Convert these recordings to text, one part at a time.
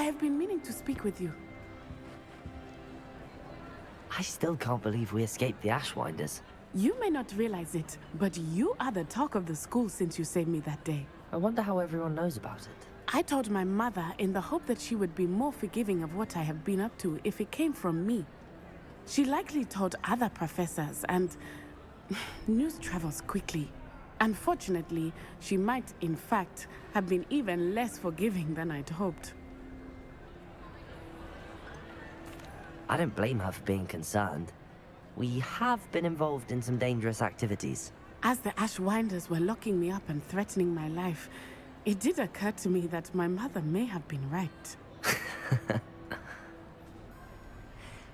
I have been meaning to speak with you. I still can't believe we escaped the Ashwinders. You may not realize it, but you are the talk of the school since you saved me that day. I wonder how everyone knows about it. I told my mother in the hope that she would be more forgiving of what I have been up to if it came from me. She likely told other professors, and news travels quickly. Unfortunately, she might, in fact, have been even less forgiving than I'd hoped. I don't blame her for being concerned. We have been involved in some dangerous activities. As the Ashwinders were locking me up and threatening my life, it did occur to me that my mother may have been right.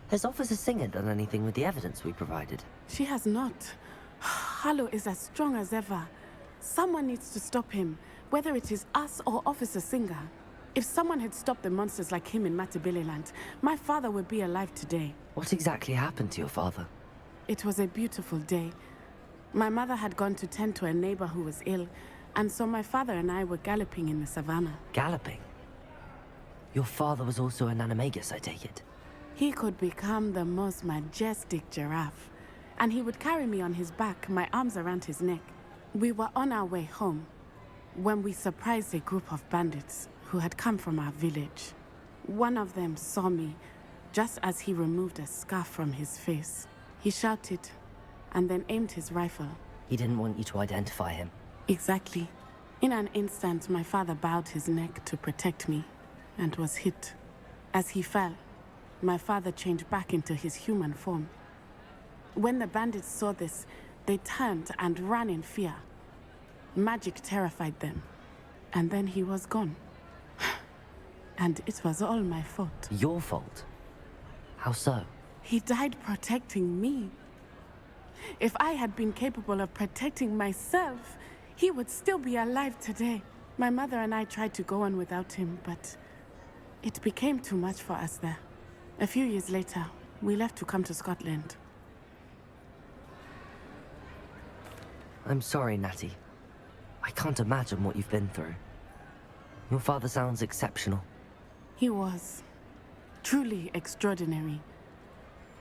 Has Officer Singer done anything with the evidence we provided? She has not. Harlow is as strong as ever. Someone needs to stop him, whether it is us or Officer Singer. If someone had stopped the monsters like him in Matabeleland, my father would be alive today. What exactly happened to your father? It was a beautiful day. My mother had gone to tend to a neighbor who was ill, and so my father and I were galloping in the savannah. Galloping? Your father was also an animagus, I take it? He could become the most majestic giraffe, and he would carry me on his back, my arms around his neck. We were on our way home when we surprised a group of bandits who had come from our village. One of them saw me just as he removed a scarf from his face. He shouted and then aimed his rifle. He didn't want you to identify him. Exactly. In an instant, my father bowed his neck to protect me and was hit. As he fell, my father changed back into his human form. When the bandits saw this, they turned and ran in fear. Magic terrified them, and then he was gone. And it was all my fault. Your fault? How so? He died protecting me. If I had been capable of protecting myself, he would still be alive today. My mother and I tried to go on without him, but it became too much for us there. A few years later, we left to come to Scotland. I'm sorry, Natty. I can't imagine what you've been through. Your father sounds exceptional. He was. Truly extraordinary.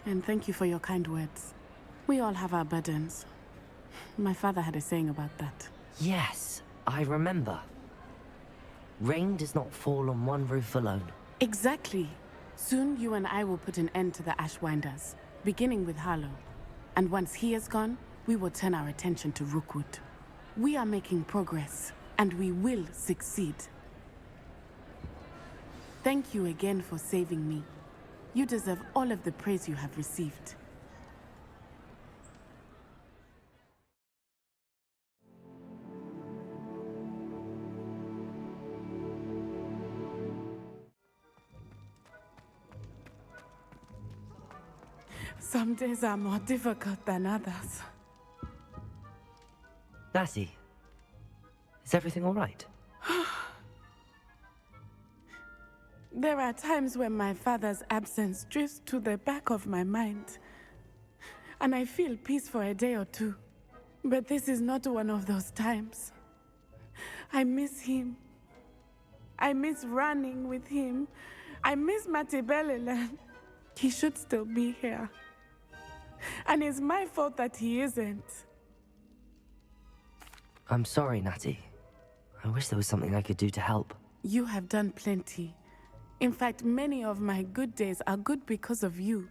And thank you for your kind words. We all have our burdens. My father had a saying about that. Yes, I remember. Rain does not fall on one roof alone. Exactly. Soon you and I will put an end to the Ashwinders, beginning with Harlow. And once he is gone, we will turn our attention to Rookwood. We are making progress, and we will succeed. Thank you again for saving me. You deserve all of the praise you have received. Some days are more difficult than others. Natty, is everything all right? There are times when my father's absence drifts to the back of my mind, and I feel peace for a day or two. But this is not one of those times. I miss him. I miss running with him. I miss Matabeleland. He should still be here. And it's my fault that he isn't. I'm sorry, Natty. I wish there was something I could do to help. You have done plenty. In fact, many of my good days are good because of you.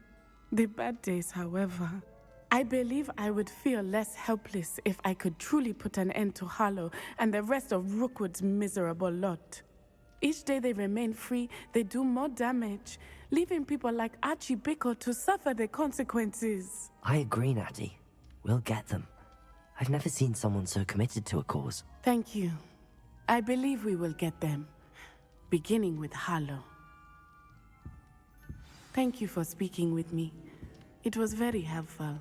The bad days, however. I believe I would feel less helpless if I could truly put an end to Harlow and the rest of Rookwood's miserable lot. Each day they remain free, they do more damage, leaving people like Archie Bickle to suffer the consequences. I agree, Natty. We'll get them. I've never seen someone so committed to a cause. Thank you. I believe we will get them, beginning with Harlow. Thank you for speaking with me. It was very helpful.